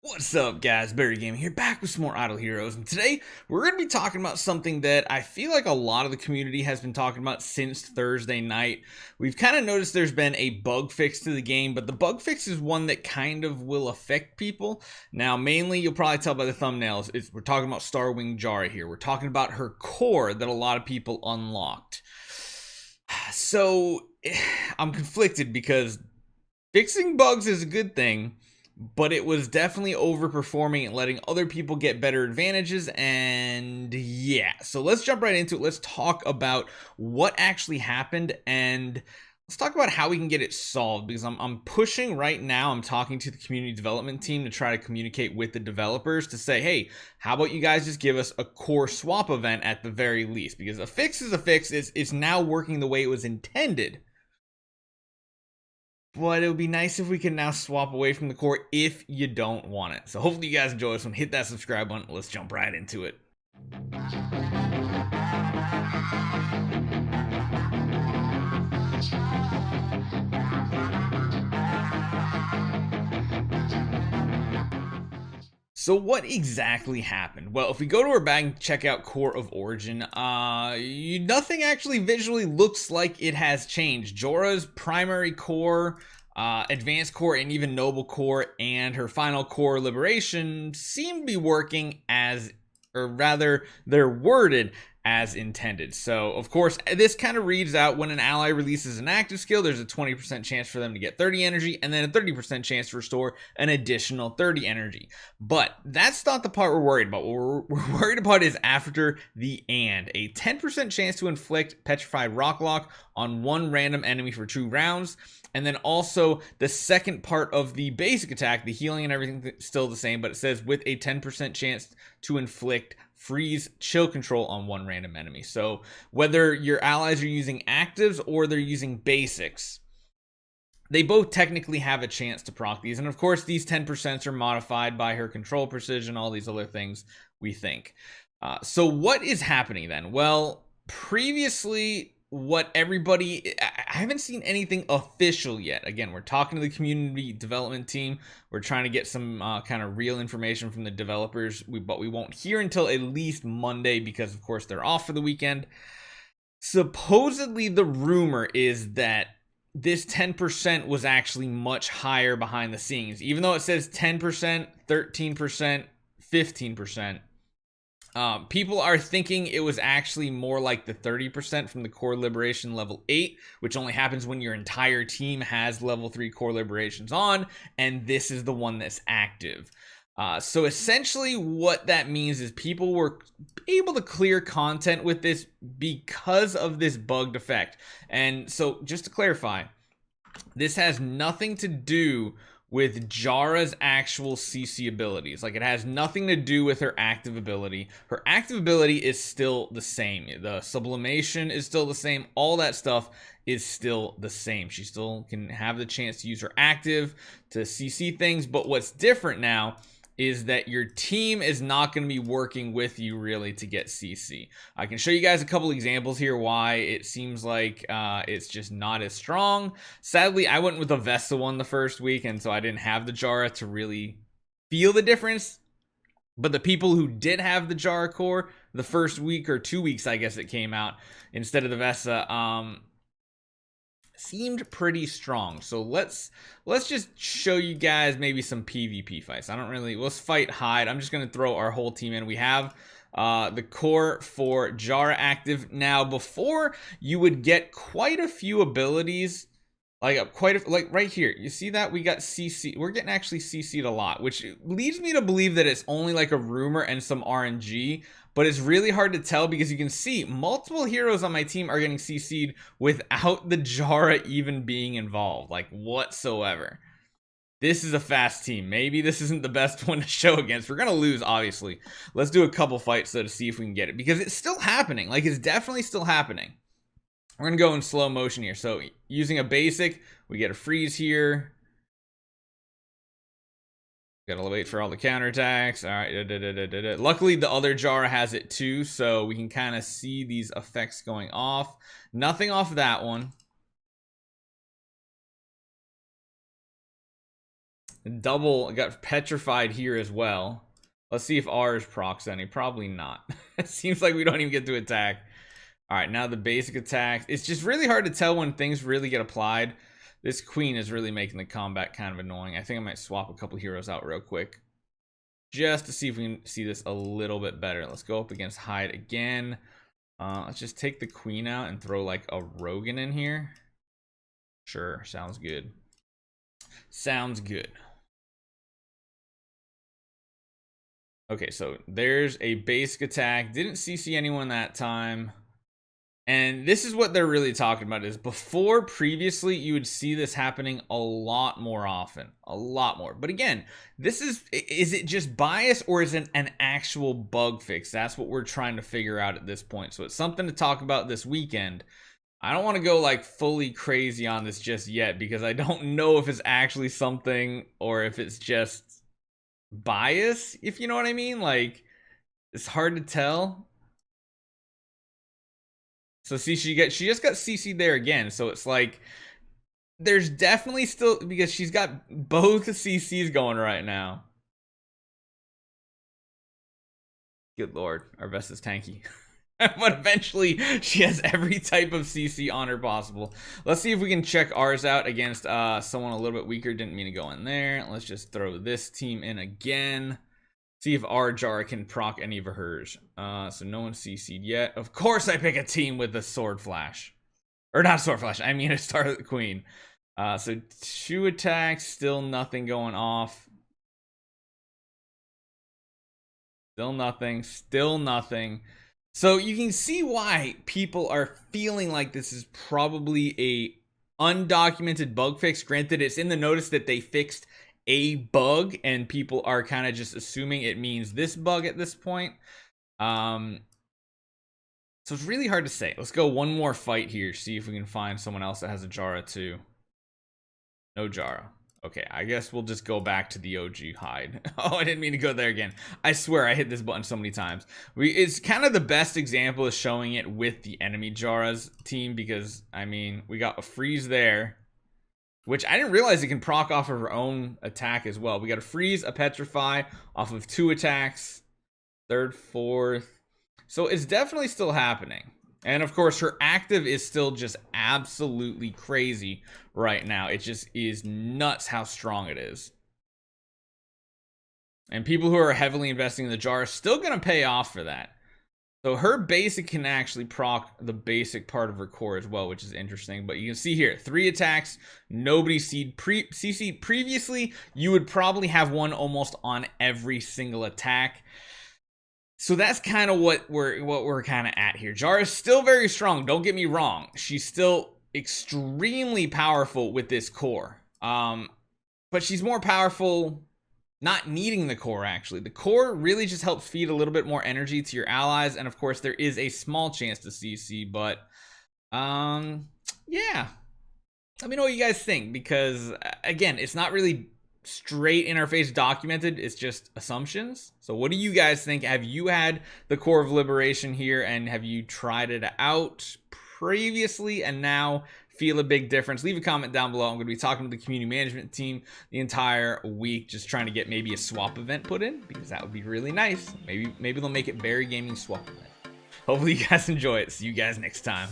What's up, guys? Barry Gaming here, back with some more Idle Heroes, and today we're going to be talking about something that I feel like a lot of the community has been talking about since Thursday night. We've kind of noticed there's been a bug fix to the game, but the bug fix is one that kind of will affect people. Now, mainly, you'll probably tell by the thumbnails, we're talking about Starwing Jahra here. We're talking about her core that a lot of people unlocked. So, I'm conflicted because fixing bugs is a good thing, but it was definitely overperforming and letting other people get better advantages. And yeah, so let's jump right into it. Let's talk about what actually happened, and let's talk about how we can get it solved, because I'm pushing right now. I'm talking to the community development team to try to communicate with the developers to say, hey, how about you guys just give us a core swap event at the very least, because a fix is a fix. It's now working the way it was intended. But it would be nice if we can now swap away from the core if you don't want it. So hopefully you guys enjoy this one. Hit that subscribe button. Let's jump right into it. So what exactly happened? Well, if we go to our bag and check out Core of Origin, nothing actually visually looks like it has changed. Jahra's primary core, advanced core, and even noble core, and her final core, liberation, seem to be working as, or rather, they're worded as intended. So, of course, this kind of reads out when an ally releases an active skill, there's a 20% chance for them to get 30 energy, and then a 30% chance to restore an additional 30 energy. But that's not the part we're worried about. What we're worried about is after the and. A 10% chance to inflict Petrified Rock Lock on one random enemy for 2 rounds. And then also the second part of the basic attack, the healing and everything still the same, but it says with a 10% chance to inflict freeze chill control on one random enemy. So whether your allies are using actives or they're using basics, they both technically have a chance to proc these. And of course, these 10% are modified by her control precision, all these other things we think. So what is happening then? Well, previously, what everybody, I haven't seen anything official yet. Again, we're talking to the community development team. We're trying to get some kind of real information from the developers, but we won't hear until at least Monday because, of course, they're off for the weekend. Supposedly, the rumor is that this 10% was actually much higher behind the scenes. Even though it says 10%, 13%, 15%, people are thinking it was actually more like the 30% from the core liberation level 8, which only happens when your entire team has level 3 core liberations on, and this is the one that's active. So essentially what that means is people were able to clear content with this because of this bugged effect. And so just to clarify, this has nothing to do with Jahra's actual CC abilities. Like, it has nothing to do with her active ability. Her active ability is still the same. The sublimation is still the same. All that stuff is still the same. She still can have the chance to use her active to CC things, but what's different now is that your team is not going to be working with you really to get CC. I can show you guys a couple examples here why it seems like it's just not as strong. Sadly, I went with the Vesta one the first week, and so I didn't have the Jahra to really feel the difference. But the people who did have the Jahra core the first week or 2 weeks, I guess it came out, instead of the Vesta, seemed pretty strong. So let's just show you guys maybe some PvP fights. Let's fight Hyde. I'm just going to throw our whole team in. We have the core for Jahra active. Now, before, you would get quite a few abilities, like right here. You see that we got CC. We're getting actually CC'd a lot, which leads me to believe that it's only like a rumor and some RNG. But it's really hard to tell because you can see multiple heroes on my team are getting CC'd without the Jahra even being involved, like whatsoever. This is a fast team. Maybe this isn't the best one to show against. We're going to lose, obviously. Let's do a couple fights, though, to see if we can get it, because it's still happening. Like, it's definitely still happening. We're going to go in slow motion here. So, using a basic, we get a freeze here. Gotta wait for all the counterattacks. All right. Luckily, the other Jahra has it too, so we can kind of see these effects going off. Nothing off that one. Double got petrified here as well. Let's see if ours procs any. Probably not. It seems like we don't even get to attack. All right, now the basic attack. It's just really hard to tell when things really get applied. This queen is really making the combat kind of annoying. I think I might swap a couple heroes out real quick, just to see if we can see this a little bit better. Let's go up against Hyde again. Let's just take the queen out and throw like a Rogan in here. Sure, sounds good. Sounds good. Okay, so there's a basic attack. Didn't CC anyone that time. And this is what they're really talking about, is before previously you would see this happening a lot more often, a lot more. But again, this is it just bias or is it an actual bug fix? That's what we're trying to figure out at this point. So it's something to talk about this weekend. I don't want to go like fully crazy on this just yet because I don't know if it's actually something or if it's just bias, if you know what I mean. Like, it's hard to tell. So see, she just got CC'd there again. So it's like there's definitely still, because she's got both CCs going right now. Good lord, our Vesta's tanky. But eventually she has every type of CC on her possible. Let's see if we can check ours out against someone a little bit weaker. Didn't mean to go in there. Let's just throw this team in again. See if our Jahra can proc any of hers. So no one CC'd yet. Of course I pick a team with the Sword Flash. Or not Sword Flash, I mean a Scarlet Queen. So 2 attacks, still nothing going off. Still nothing, still nothing. So you can see why people are feeling like this is probably a undocumented bug fix. Granted, it's in the notice that they fixed a bug and people are kind of just assuming it means this bug at this point. So it's really hard to say. Let's go one more fight here, see if we can find someone else that has a Jahra too. No Jahra. Okay, I guess we'll just go back to the OG Hyde. Oh, I didn't mean to go there again. I swear I hit this button so many times. It's kind of the best example of showing it with the enemy Jahra's team because, I mean, we got a freeze there, which I didn't realize it can proc off of her own attack as well. We got a freeze, a petrify off of 2 attacks, 3rd, 4th. So it's definitely still happening. And of course, her active is still just absolutely crazy right now. It just is nuts how strong it is. And people who are heavily investing in the Jahra are still going to pay off for that. So her basic can actually proc the basic part of her core as well, which is interesting. But you can see here, 3 attacks, nobody CC'd previously. You would probably have one almost on every single attack. So that's kind of what we're kind of at here. Jahra is still very strong, don't get me wrong. She's still extremely powerful with this core. But she's more powerful not needing the core, actually. The core really just helps feed a little bit more energy to your allies. And of course, there is a small chance to CC, but yeah. Let me know what you guys think, because again, it's not really straight in our face documented, it's just assumptions. So what do you guys think? Have you had the Core of Liberation here and have you tried it out previously and now feel a big difference? Leave a comment down below. I'm going to be talking to the community management team the entire week, just trying to get maybe a swap event put in, because that would be really nice. Maybe they'll make it Barry Gaming swap event. Hopefully you guys enjoy it. See you guys next time.